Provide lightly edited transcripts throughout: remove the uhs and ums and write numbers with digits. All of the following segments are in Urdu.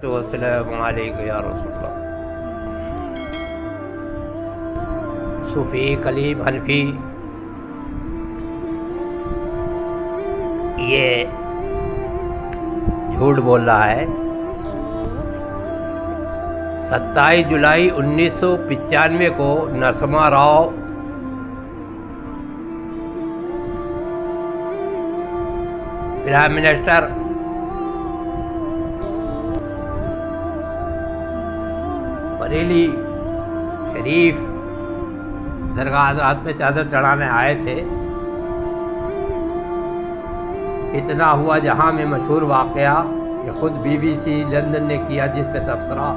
والسلام علیکم یا رسول اللہ۔ صوفی کلیم حنفی یہ جھوٹ بول رہا ہے۔ 27 جولائی 1995 کو نرسمہا راؤ پرائم منسٹر بریلی شریف درگاہ حضرات میں چادر چڑھانے آئے تھے۔ اتنا ہوا جہاں میں مشہور واقعہ کہ خود BBC لندن نے کیا جس پہ تبصرہ،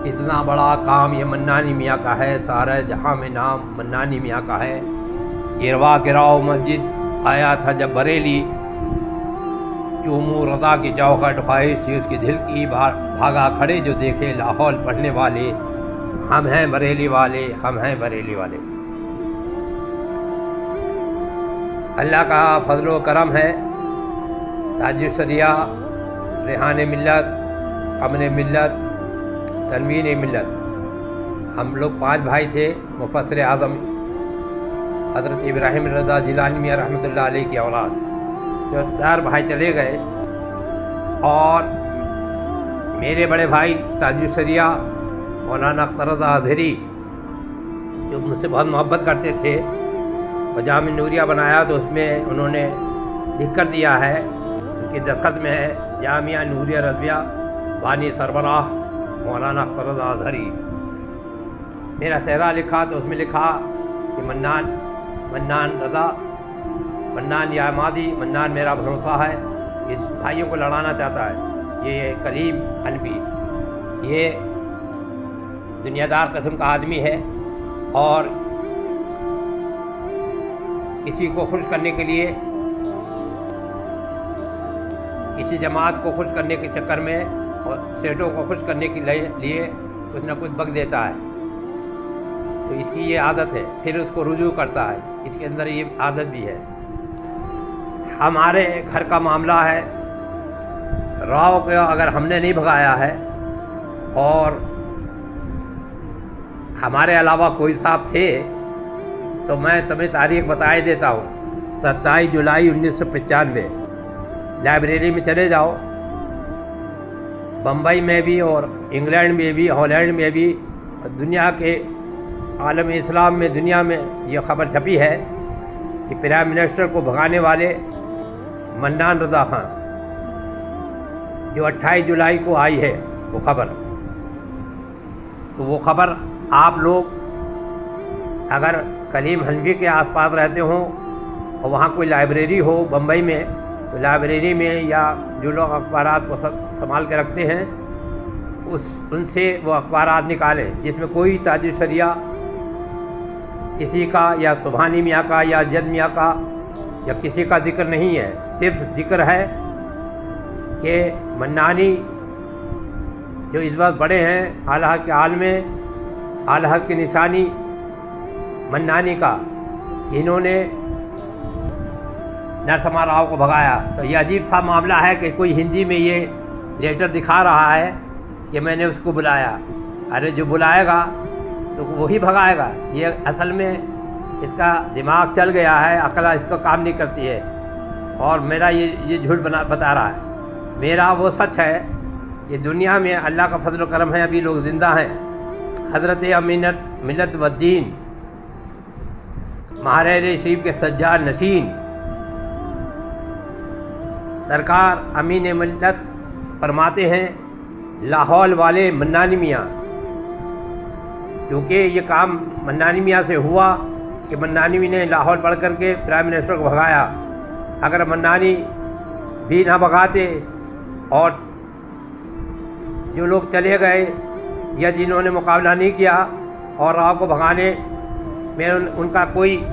اتنا بڑا کام یہ منانی میاں کا ہے، سارے جہاں میں نام منانی میاں کا ہے۔ گروا گراؤ مسجد آیا تھا جب بریلی، چومو رضا کی چوکھٹ خواہش تھی اس کی دل کی، بھاگا کھڑے جو دیکھے لاہور پڑھنے والے، ہم ہیں بریلی والے، ہم ہیں بریلی والے۔ اللہ کا فضل و کرم ہے، تاج الشریعہ، ریحان ملت، امن ملت، تنوین ملت، ہم لوگ 5 بھائی تھے۔ مفسر اعظم حضرت ابراہیم رضا جیلانی میاں رحمۃ اللہ علیہ کی اولاد، جو 4 بھائی چلے گئے، اور میرے بڑے بھائی تاج الشریعہ مولانا اختر رضا اظہری جو مجھ سے بہت محبت کرتے تھے، اور جامع نوریہ بنایا تو اس میں انہوں نے لکھ کر دیا ہے، ان کی دستخط میں ہے، جامعہ نوریہ رضویہ بانی سربراہ مولانا اختر رضا اظہری۔ میرا چہرہ لکھا تو اس میں لکھا کہ منان رضا، منان یا مادی، منان میرا بھروسہ ہے، یہ بھائیوں کو لڑانا چاہتا ہے، یہ کلیم حنفی، یہ دنیا دار قسم کا آدمی ہے، اور کسی کو خوش کرنے کے لیے، کسی جماعت کو خوش کرنے کے چکر میں اور سیٹوں کو خوش کرنے کے لیے کچھ نہ کچھ بک دیتا ہے، تو اس کی یہ عادت ہے، پھر اس کو رجوع کرتا ہے، اس کے اندر یہ عادت بھی ہے۔ ہمارے گھر کا معاملہ ہے، راؤ کو اگر ہم نے نہیں بھگایا ہے اور ہمارے علاوہ کوئی صاحب تھے تو میں تمہیں تاریخ بتائے دیتا ہوں۔ 27 جولائی 1995 لائبریری میں چلے جاؤ، بمبئی میں بھی اور انگلینڈ میں بھی، ہالینڈ میں بھی، دنیا کے عالم اسلام میں، دنیا میں یہ خبر چھپی ہے کہ پرائم منسٹر کو بھگانے والے منان رضا خان، جو 28 جولائی کو آئی ہے وہ خبر، تو وہ خبر آپ لوگ اگر کلیم حنفی کے آس پاس رہتے ہوں اور وہاں کوئی لائبریری ہو بمبئی میں، تو لائبریری میں یا جو لوگ اخبارات کو سنبھال کے رکھتے ہیں ان سے وہ اخبارات نکالیں جس میں کوئی تاج الشریعہ کسی کا یا سبحانی میاں کا یا جد میاں کا یا کسی کا ذکر نہیں ہے، صرف ذکر ہے کہ منانی جو اس وقت بڑے ہیں، اعلیٰ حق کے عالم، اعلیٰ حق کی نشانی منانی کا، کہ انہوں نے نرسمہا راؤ کو بھگایا۔ تو یہ عجیب سا معاملہ ہے کہ کوئی ہندی میں یہ لیٹر دکھا رہا ہے کہ میں نے اس کو بلایا، ارے جو بلائے گا تو وہی بھگائے گا۔ یہ اصل میں اس کا دماغ چل گیا ہے، عقل اس کا کام نہیں کرتی ہے، اور میرا یہ جھوٹ بتا رہا ہے۔ میرا وہ سچ ہے کہ دنیا میں اللہ کا فضل و کرم ہے، ابھی لوگ زندہ ہیں۔ حضرت امینت ملت والدین مہاراج شریف کے سجاد نشین سرکار امین ملت فرماتے ہیں، لاہور والے منانی میاں، کیونکہ یہ کام منانی میاں سے ہوا کہ منانی میاں نے لاہور پڑھ کر کے پرائم منسٹر کو بھگایا۔ اگر منانی بھی نہ بھگاتے اور جو لوگ چلے گئے یا جنہوں نے مقابلہ نہیں کیا اور راؤ کو بھگانے میں ان کا کوئی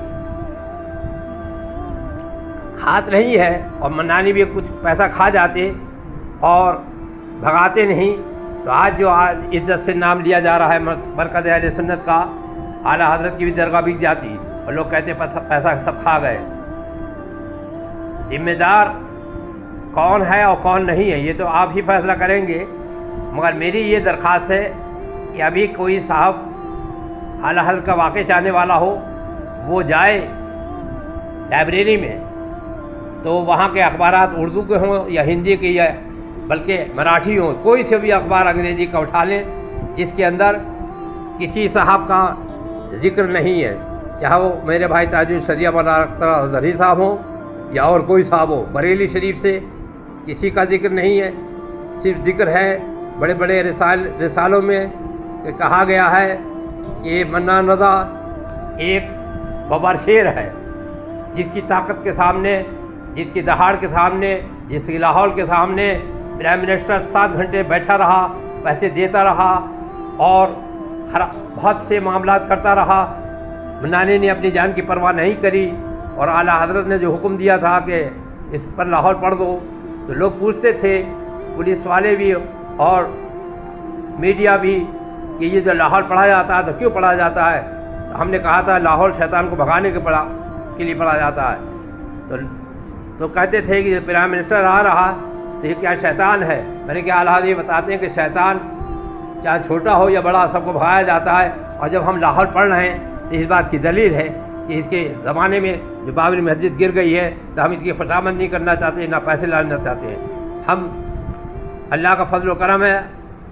ہاتھ نہیں ہے، اور منانی بھی کچھ پیسہ کھا جاتے اور بھگاتے نہیں، تو آج جو عزت سے نام لیا جا رہا ہے مرکز اہل سنت کا، اعلیٰ حضرت کی بھی درگاہ بک جاتی اور لوگ کہتے پیسہ سب کھا گئے۔ ذمہ دار کون ہے اور کون نہیں ہے یہ تو آپ ہی فیصلہ کریں گے، مگر میری یہ درخواست ہے کہ ابھی کوئی صاحب اعلیٰ حضرت کا واقع چاہنے والا ہو، وہ جائے لائبریری میں، تو وہاں کے اخبارات اردو کے ہوں یا ہندی کے یا بلکہ مراٹھی ہوں، کوئی سے بھی اخبار انگریزی کا اٹھا لیں جس کے اندر کسی صاحب کا ذکر نہیں ہے، چاہے وہ میرے بھائی تاج الشریعہ مولانا ظہری صاحب ہوں یا اور کوئی صاحب ہو۔ بریلی شریف سے کسی کا ذکر نہیں ہے، صرف ذکر ہے بڑے بڑے رسالوں میں کہ کہا گیا ہے کہ منان رضا ایک ببر شیر ہے، جس کی طاقت کے سامنے، جس کی دہاڑ کے سامنے، جس کی لاہور کے سامنے پرائم منسٹر 7 گھنٹے بیٹھا رہا، پیسے دیتا رہا اور بہت سے معاملات کرتا رہا۔ منانی نے اپنی جان کی پرواہ نہیں کری، اور اعلیٰ حضرت نے جو حکم دیا تھا کہ اس پر لاہور پڑھ دو، تو لوگ پوچھتے تھے، پولیس والے بھی اور میڈیا بھی، کہ یہ جو لاہور پڑھا جاتا ہے تو کیوں پڑھا جاتا ہے؟ تو ہم نے کہا تھا لاہور شیطان کو بھگانے کے لیے پڑھا جاتا ہے۔ تو کہتے تھے کہ پرائم منسٹر آ رہا تو یہ کیا شیطان ہے؟ میں نے کہا اعلیٰ حضرت یہ بتاتے ہیں کہ شیطان چاہے چھوٹا ہو یا بڑا سب کو بھگایا جاتا ہے، اور جب ہم لاہور پڑھ رہے ہیں تو اس بات کی دلیل ہے کہ اس کے زمانے میں جو بابری مسجد گر گئی ہے تو ہم اس کی خوشامد نہیں کرنا چاہتے، نہ پیسے لانا چاہتے ہیں۔ ہم اللہ کا فضل و کرم ہے،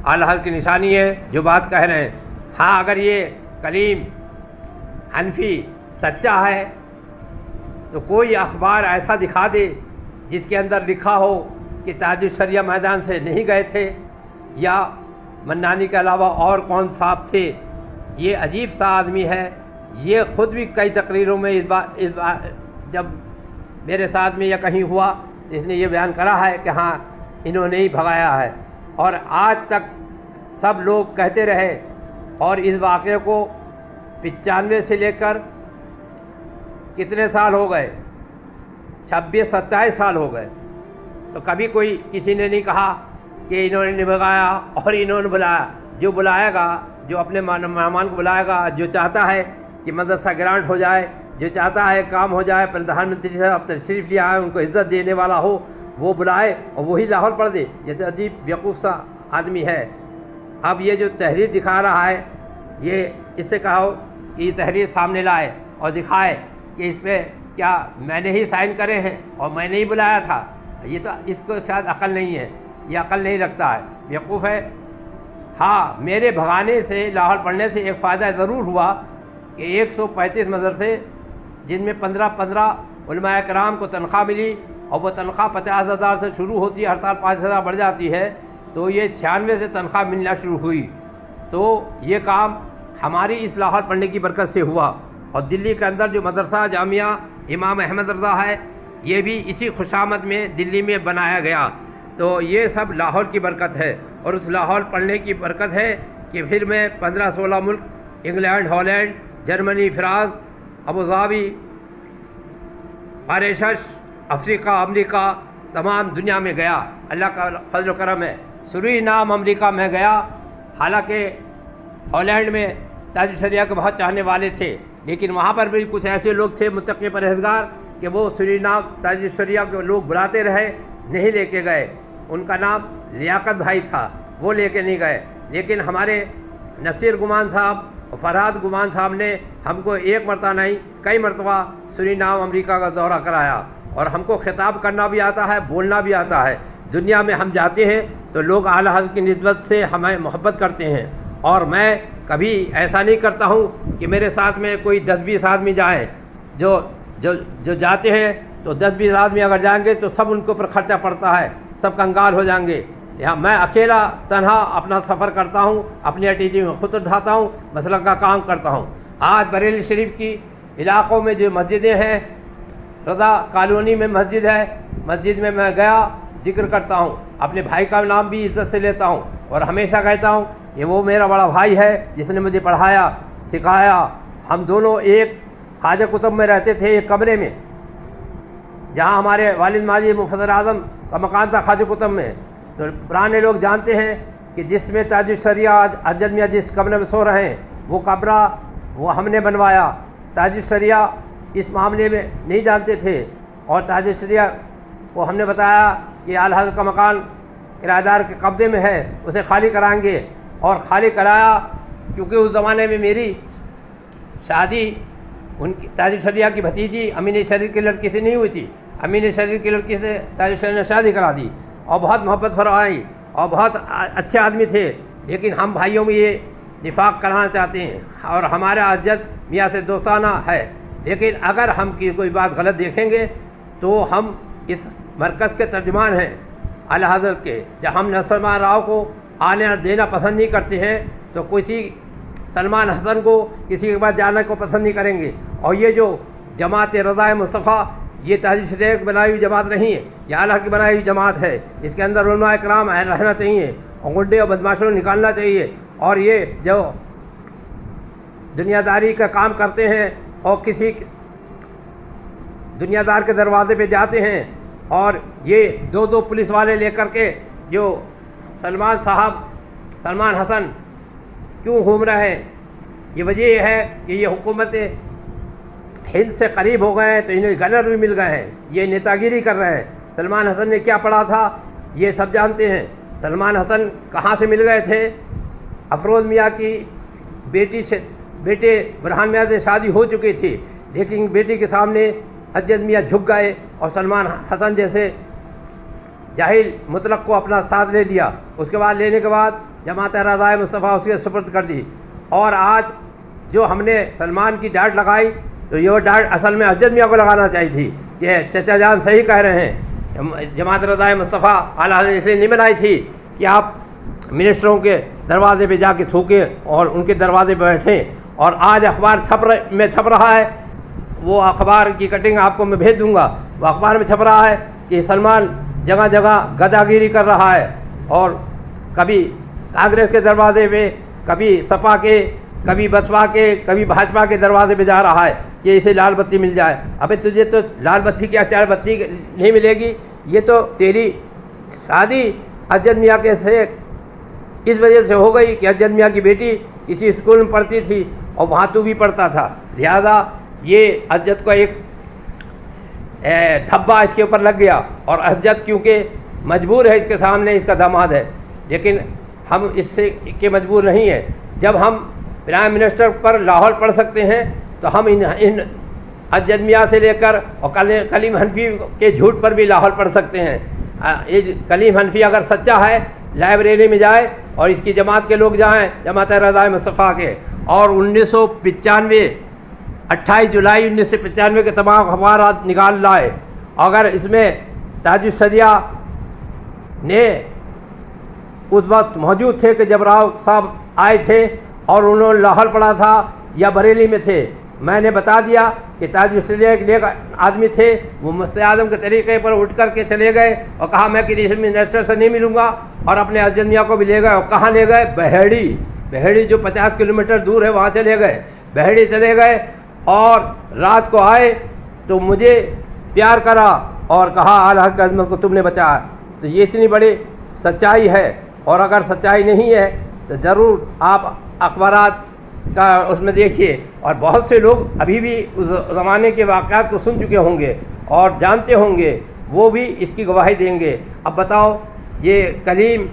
اعلیٰ حضرت کی نشانی ہے جو بات کہہ رہے ہیں۔ ہاں اگر یہ کلیم حنفی سچا ہے تو کوئی اخبار ایسا دکھا دے جس کے اندر لکھا ہو کہ تاج الشریعہ میدان سے نہیں گئے تھے، یا منانی کے علاوہ اور کون صاحب تھے۔ یہ عجیب سا آدمی ہے، یہ خود بھی کئی تقریروں میں اس بات جب میرے ساتھ میں یا کہیں ہوا تو اس نے یہ بیان کرا ہے کہ ہاں انہوں نے ہی بھگایا ہے، اور آج تک سب لوگ کہتے رہے، اور اس واقعے کو 95 سے لے کر کتنے سال ہو گئے، 26-27 سال ہو گئے، تو کبھی کوئی کسی نے نہیں کہا کہ انہوں نے بھگایا اور انہوں نے بلایا۔ جو بلائے گا، جو اپنے مہمان کو بلائے گا، جو چاہتا ہے کہ مدرسہ گرانٹ ہو جائے، جو چاہتا ہے کام ہو جائے، پردھان منتری صاحب تشریف لیا ہے، ان کو عزت دینے والا ہو، وہ بلائے اور وہی لاہور پڑھ دے۔ جیسے عجیب بیوقوف سا آدمی ہے۔ اب یہ جو تحریر دکھا رہا ہے، یہ اس سے کہو کہ یہ تحریر سامنے لائے اور دکھائے کہ اس پہ کیا میں نے ہی سائن کرے ہیں اور میں نے ہی بلایا تھا۔ یہ تو اس کو شاید عقل نہیں ہے، یہ عقل نہیں رکھتا ہے، بیوقوف ہے۔ ہاں میرے بھگانے سے، لاہور پڑھنے سے ایک فائدہ ضرور ہوا کہ 135 مدرسے جن میں 15 علماء کرام کو تنخواہ ملی، اور وہ تنخواہ 50,000 سے شروع ہوتی ہے، ہر سال 5,000 بڑھ جاتی ہے، تو یہ 96 سے تنخواہ ملنا شروع ہوئی۔ تو یہ کام ہماری اس لاہور پڑھنے کی برکت سے ہوا۔ اور دلی کے اندر جو مدرسہ جامعہ امام احمد رضا ہے، یہ بھی اسی خوشامد میں دلی میں بنایا گیا۔ تو یہ سب لاہور کی برکت ہے، اور اس لاہور پڑھنے کی برکت ہے کہ پھر میں 15-16 ملک، England, Holland, Germany, France, Abu Dhabi, Mauritius, افریقہ، امریکہ، تمام دنیا میں گیا۔ اللہ کا فضل و کرم ہے۔ سورینام امریکہ میں گیا، حالانکہ ہالینڈ میں تاج الشریعہ کے بہت چاہنے والے تھے، لیکن وہاں پر بھی کچھ ایسے لوگ تھے متقی پرہیزگار کہ وہ سورینام تاج الشریعہ کے لوگ بلاتے رہے، نہیں لے کے گئے۔ ان کا نام لیاقت بھائی تھا، وہ لے کے نہیں گئے۔ لیکن ہمارے نصیر گمان صاحب اور فرحات گمان صاحب نے ہم کو ایک مرتبہ نہیں کئی مرتبہ سورینام امریکہ کا دورہ کرایا، اور ہم کو خطاب کرنا بھی آتا ہے، بولنا بھی آتا ہے۔ دنیا میں ہم جاتے ہیں تو لوگ اعلیٰ حضرت کی نسبت سے ہمیں محبت کرتے ہیں، اور میں کبھی ایسا نہیں کرتا ہوں کہ میرے ساتھ میں کوئی 10-20 آدمی جائیں۔ جو جاتے ہیں تو 10-20 آدمی اگر جائیں گے تو سب ان کے اوپر خرچہ پڑتا ہے، سب کنگال ہو جائیں گے۔ یہاں میں اکیلا تنہا اپنا سفر کرتا ہوں، اپنی اٹیچی میں خود اٹھاتا ہوں، مسلک کا کام کرتا ہوں۔ آج بریلی شریف کی علاقوں میں جو مسجدیں ہیں، رضا کالونی میں مسجد ہے، مسجد میں گیا ذکر کرتا ہوں، اپنے بھائی کا نام بھی عزت سے لیتا ہوں، اور ہمیشہ کہتا ہوں کہ وہ میرا بڑا بھائی ہے جس نے مجھے پڑھایا، سکھایا۔ ہم دونوں ایک خواجہ قطب میں رہتے تھے، ایک کمرے میں، جہاں ہمارے والد ماجد مفسر اعظم کا مکان تھا خواجہ قطب میں۔ تو پرانے لوگ جانتے ہیں کہ جس میں تاج الشریعہ اجد میاں جس کمرے میں سو رہے ہیں، وہ کمرہ وہ ہم نے بنوایا۔ تاج الشریعہ اس معاملے میں نہیں جانتے تھے، اور تاج الشریعہ کو ہم نے بتایا کہ اعلیٰ حضرت کا مکان کرایہ دار کے قبضے میں ہے اسے خالی کرائیں گے. اور خالی کرایا کیونکہ اس زمانے میں میری شادی ان کی تاجر شریعہ کی بھتیجی امین شریف کی لڑکی سے نہیں ہوئی تھی. امین شریف کی لڑکی سے تاجر شریعہ نے شادی کرا دی اور بہت محبت فرمائی اور بہت اچھے آدمی تھے. لیکن ہم بھائیوں میں یہ نفاق کرانا چاہتے ہیں اور ہمارا عزت میاں سے دوستانہ ہے. لیکن اگر ہم کی کوئی بات غلط دیکھیں گے تو ہم اس مرکز کے ترجمان ہیں اعلیٰ حضرت کے. جب ہم سلمان راؤ کو آنے دینا پسند نہیں کرتے ہیں تو کسی سلمان حسن کو کسی کے بعد جانے کو پسند نہیں کریں گے. اور یہ جو جماعت رضا مصطفیٰ یہ تحریک شریعہ کی بنائی ہوئی جماعت نہیں ہے, یہ اللہ کی بنائی ہوئی جماعت ہے. اس کے اندر علماء کرام رہنا چاہیے اور گنڈے اور بدماشوں کو نکالنا چاہیے. اور یہ جو دنیا داری کا کام کرتے ہیں اور کسی دنیا دار کے دروازے پہ جاتے ہیں اور یہ دو پولیس والے لے کر کے جو سلمان حسن کیوں گھوم رہے ہیں, یہ وجہ یہ ہے کہ یہ حکومت ہند سے قریب ہو گئے ہیں تو انہیں گنر بھی مل گئے ہیں, یہ نیتا گیری کر رہے ہیں. سلمان حسن نے کیا پڑھا تھا یہ سب جانتے ہیں. سلمان حسن کہاں سے مل گئے تھے؟ افروز میاں کی بیٹے برہان میاں سے شادی ہو چکی تھی, لیکن بیٹی کے سامنے اجد میاں جھک گئے اور سلمان حسن جیسے جاہل مطلق کو اپنا ساتھ لے لیا. اس کے بعد لینے کے بعد جماعت رضا مصطفیٰ اس کے سپرد کر دی. اور آج جو ہم نے سلمان کی ڈانٹ لگائی تو یہ ڈانٹ اصل میں اجد میاں کو لگانا چاہیے تھی. یہ چچا جان صحیح کہہ رہے ہیں. جماعت رضا مصطفیٰ اعلیٰ اس لیے نہیں بنائی تھی کہ آپ منسٹروں کے دروازے پہ جا کے تھوکیں اور ان کے دروازے پہ بیٹھیں. اور آج اخبار چھپ رہا ہے, وہ اخبار کی کٹنگ آپ کو میں بھیج دوں گا. وہ اخبار میں چھپ رہا ہے کہ سلمان جگہ جگہ گداگیری کر رہا ہے اور کبھی کانگریس کے دروازے پہ, کبھی سپا کے, کبھی بسپا کے, کبھی بھاجپا کے دروازے پہ جا رہا ہے کہ اسے لال بتی مل جائے. ابھی تجھے تو لال بتی کیا چار بتی نہیں ملے گی. یہ تو تیری شادی اجد میاں کے سے اس وجہ سے ہو گئی کہ اجد میاں کی بیٹی کسی اسکول میں پڑھتی تھی اور وہاں تو بھی پڑھتا تھا, لہذا یہ اجد کو ایک دھبا اس کے اوپر لگ گیا. اور اجد کیونکہ مجبور ہے, اس کے سامنے اس کا داماد ہے, لیکن ہم اس سے کے مجبور نہیں ہیں. جب ہم پرائم منسٹر پر لاہور پڑھ سکتے ہیں تو ہم ان اجد میاں سے لے کر اور کلیم حنفی کے جھوٹ پر بھی لاہور پڑھ سکتے ہیں. کلیم حنفی اگر سچا ہے لائبریری میں جائے اور اس کی جماعت کے لوگ جائیں, جماعت رضا مصطفیٰ کے, اور 28 جولائی 1995 کے تمام اخبارات نکال لائے. اگر اس میں تاج الشریعہ نے اس وقت موجود تھے کہ جب راؤ صاحب آئے تھے اور انہوں نے لاہور پڑھا تھا یا بریلی میں تھے, میں نے بتا دیا کہ تاج الشریعہ ایک نیک آدمی تھے. وہ مفتی اعظم کے طریقے پر اٹھ کر کے چلے گئے اور کہا میں کسی منسٹر سے نہیں ملوں گا, اور اپنے اجد میاں کو بھی لے گئے. اور کہاں لے گئے؟ بہیڑی جو 50 کلومیٹر دور ہے وہاں چلے گئے. بہیڑی چلے گئے اور رات کو آئے تو مجھے پیار کرا اور کہا اعلیٰ کی عظمت کو تم نے بچایا. تو یہ اتنی بڑی سچائی ہے. اور اگر سچائی نہیں ہے تو ضرور آپ اخبارات کا اس میں دیکھیے, اور بہت سے لوگ ابھی بھی اس زمانے کے واقعات کو سن چکے ہوں گے اور جانتے ہوں گے, وہ بھی اس کی گواہی دیں گے. اب بتاؤ, یہ کلیم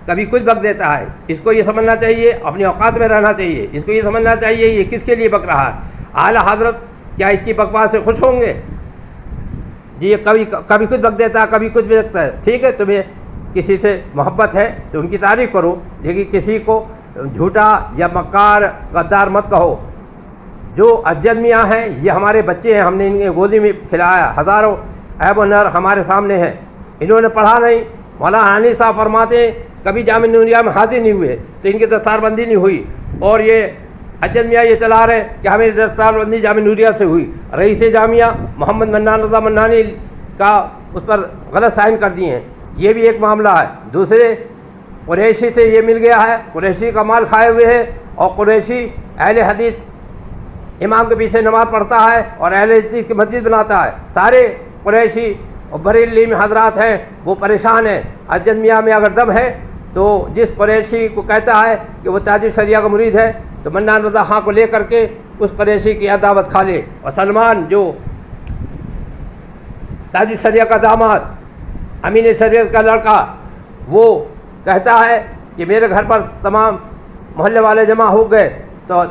کبھی کچھ بک دیتا ہے, اس کو یہ سمجھنا چاہیے اپنی اوقات میں رہنا چاہیے. اس کو یہ سمجھنا چاہیے یہ کس کے لیے بک رہا ہے. اعلیٰ حضرت کیا اس کی بکواس سے خوش ہوں گے؟ جی, یہ کبھی کچھ بک دیتا ہے, کبھی کچھ بھی بکتا ہے. ٹھیک ہے, تمہیں کسی سے محبت ہے تو ان کی تعریف کرو, لیکن کسی کو جھوٹا یا مکار غدار مت کہو. جو اجد میاں ہیں یہ ہمارے بچے ہیں, ہم نے ان کے گودی میں کھلایا. ہزاروں عیب و نر ہمارے سامنے ہیں. انہوں نے پڑھا نہیں. مولانا حنی صاحب فرماتے ہیں کبھی جامعہ نوریہ میں حاضر نہیں ہوئے تو ان کی دستار بندی نہیں ہوئی. اور یہ اجد میاں یہ چلا رہے ہیں کہ ہمیں دستار بندی جامعہ نوریہ سے ہوئی. رئیس جامعہ محمد منان رضا منانی کا اس پر غلط سائن کر دیے ہیں, یہ بھی ایک معاملہ ہے. دوسرے قریشی سے یہ مل گیا ہے, قریشی کا مال کھائے ہوئے ہے, اور قریشی اہل حدیث امام کے پیچھے نماز پڑھتا ہے اور اہل حدیث کی مسجد بناتا ہے. سارے قریشی اور بریلی میں حضرات ہیں وہ پریشان ہیں. اجد میاں میں اگر دم ہے تو جس قریشی کو کہتا ہے کہ وہ تاج الشریعہ کا مرید ہے تو منان رضا خان کو لے کر کے اس قریشی کی دعوت کھا لے. اور سلمان جو تاج الشریعہ کا داماد, امین شریعت کا لڑکا, وہ کہتا ہے کہ میرے گھر پر تمام محلے والے جمع ہو گئے، تو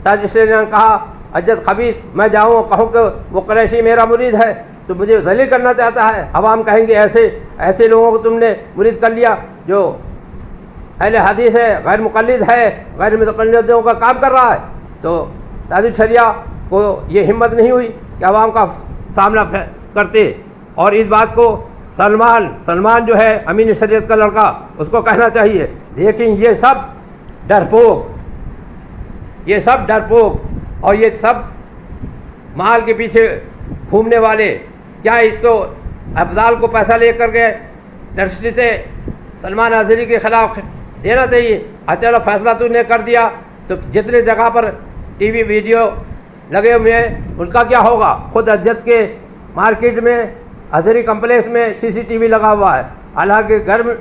تاج الشریعہ نے کہا اجد خبیث، میں جاؤں کہوں کہ وہ قریشی میرا مرید ہے تو مجھے ذلیل کرنا چاہتا ہے، عوام کہیں گے ایسے لوگوں کو تم نے مرید کر لیا جو اہل حدیث ہے، غیر مقلد ہے، غیر متقلدوں کا کام کر رہا ہے۔ تو تاج الشریعہ کو یہ ہمت نہیں ہوئی کہ عوام کا سامنا کرتے، اور اس بات کو سلمان جو ہے امین شریعت کا لڑکا، اس کو کہنا چاہیے۔ لیکن یہ سب ڈرپوک اور یہ سب مال کے پیچھے گھومنے والے، کیا اس کو افضال کو پیسہ لے کر کے یونیورسٹی سے سلمان اظہری کے خلاف دینا چاہیے؟ چلو فیصلہ تو نے کر دیا، تو جتنے جگہ پر ٹی وی ویڈیو لگے ہوئے ہیں ان کا کیا ہوگا؟ خود اجد کے مارکیٹ میں اظہری کمپلیکس میں سی سی ٹی وی لگا ہوا ہے، حالانکہ گھر میں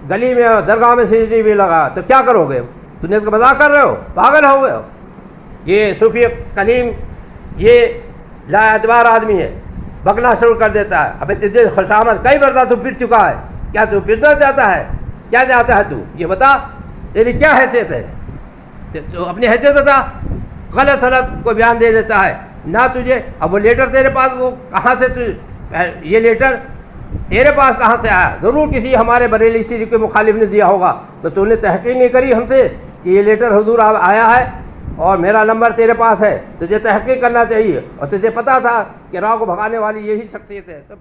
گلی میں درگاہ میں سی سی ٹی وی لگا، تو کیا کرو گے؟ تم نے اس کا مذاق کر رہے ہو؟ پاگل ہو گئے ہو؟ یہ صوفی کلیم یہ لا اعتبار آدمی ہے، بکنا شروع کر دیتا ہے۔ ابھی تجھے خوشامد کئی مرتبہ تو پٹ چکا ہے، کیا تو پٹنا چاہتا ہے؟ کیا چاہتا ہے تو یہ بتا، تیری کیا حیثیت ہے؟ تو اپنی حیثیت بتا، غلط کو بیان دے دیتا ہے نہ تجھے۔ اب وہ لیٹر تیرے پاس، وہ کہاں سے یہ لیٹر تیرے پاس کہاں سے آیا؟ ضرور کسی ہمارے بریلی شریف کے مخالف نے دیا ہوگا، تو نے تحقیق نہیں کری ہم سے کہ یہ لیٹر حضور آیا ہے اور میرا نمبر تیرے پاس ہے؟ تجھے تحقیق کرنا چاہیے، اور تجھے پتا تھا کہ راہ کو بھگانے والی یہی شخصیت ہے، تو